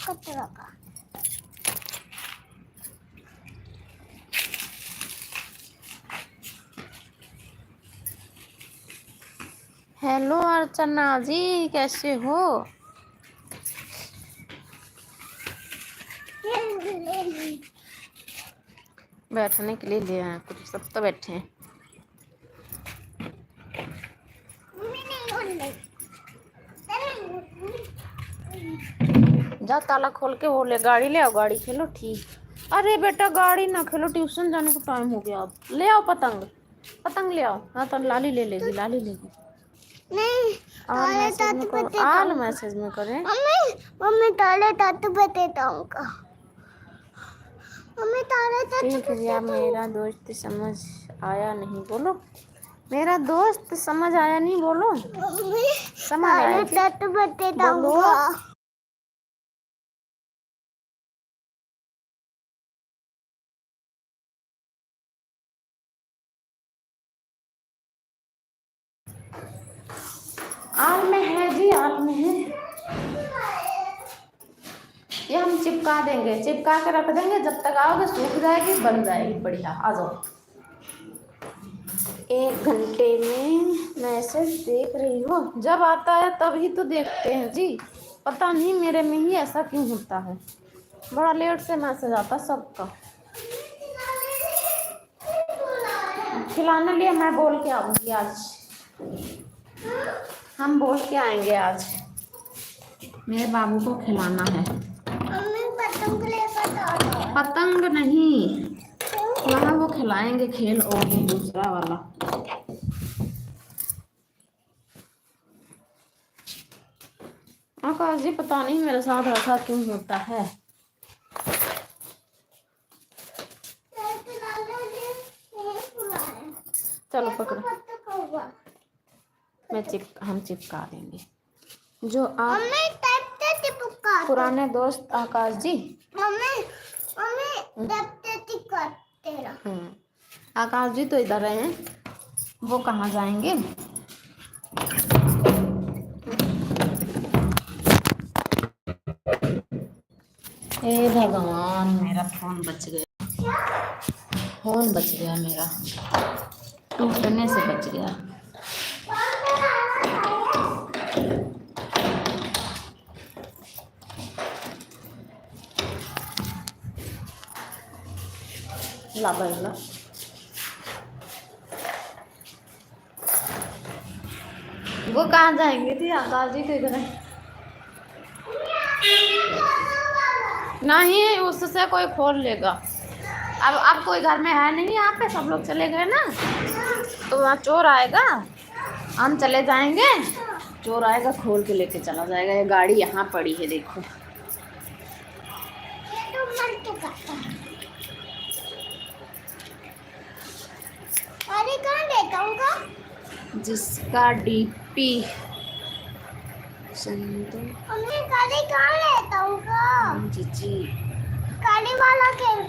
कचरा का। हेलो अर्चना जी, कैसे हो? बैठने के लिए ले आए कुछ, सब तो बैठे हैं। जा ताला खोल के वो ले, गाड़ी ले आओ, गाड़ी खेलो। ठीक। अरे बेटा गाड़ी ना खेलो, ट्यूशन जाने को टाइम हो गया। अब ले आओ पतंग, पतंग ले आओ। हाँ तो लाली ले लेगी, लाली लेगी। नहीं, और मैसेज में करो, आल मैसेज में करें। मम्मी ताले तत बतेता हूँ का। मम्मी ताले ठीक है यार, मेरा दोस्त समझ आया नहीं बोलो। मेरा दोस्त समझ आया नहीं बोलो। मम्मी समझ आया तत बतेता हूँ बोलो। का। आल में है जी, आल में है। ये हम चिपका देंगे, चिपका के रख देंगे, जब तक आओगे सूख जाएगी, बन जाएगी बढ़िया। आ जाओ। 1 घंटे में मैसेज देख रही हो? जब आता है तभी तो देखते हैं जी। पता नहीं मेरे में ही ऐसा क्यों होता है, बड़ा लेट से मैसेज आता सबका। खिलाने लिए मैं बोल के आऊंगी आज, हम बोल के आएंगे आज। मेरे बाबू को खिलाना है। पतंग लेकर आओ। पतंग नहीं, वहाँ वो खिलाएंगे, खेल और दूसरा वाला। आकाश जी पता नहीं मेरे साथ ऐसा क्यों होता है। चलो पकड़ो, हम चिपका देंगे। जो आप पुराने दोस्त आकाश जी। आकाश जी तो इधर हैं, वो कहाँ जाएंगे? हे भगवान, मेरा फोन बच गया, फोन बच गया मेरा, टूटने से बच गया। ला बैला, वो कहाँ जाएंगे थी? आकाश जी तो इधर है। नहीं, उससे कोई खोल लेगा। अब कोई घर में है नहीं, यहाँ पे सब लोग चले गए ना, तो वहाँ चोर आएगा, हम चले जाएंगे, चोर आएगा खोल के लेके चला जाएगा। ये गाड़ी यहाँ पड़ी है देखो। जिसका डीपी जी काली वाला खेल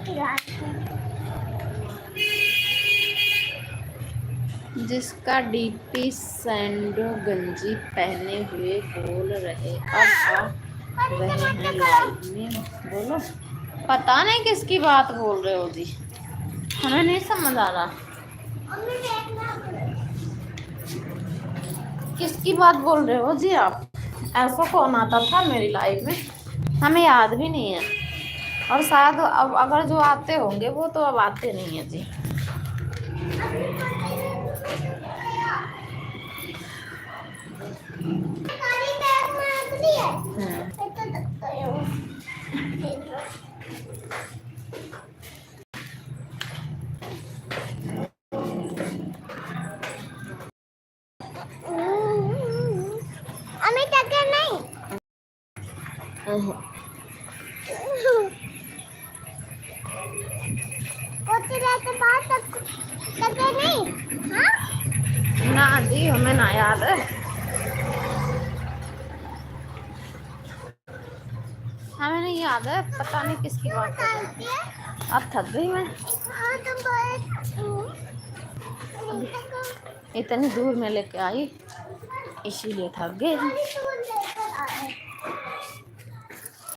जिसका डीपी सैंडो गंजी पहने हुए बोल रहे, अब आ रहे हैं लाइव में। बोलो, पता नहीं किसकी बात बोल रहे हो जी, हमें नहीं समझ आ रहा किसकी बात बोल रहे हो जी आप। ऐसा कौन आता था मेरी लाइफ में, हमें याद भी नहीं है, और शायद अब अगर जो आते होंगे वो तो अब आते नहीं है जी। ना जी, हमें ना याद है, हमें नहीं याद है, पता नहीं किसकी बात कर रही है। अब थक गई मैं, इतनी दूर में लेके आई, इसीलिए थक गई।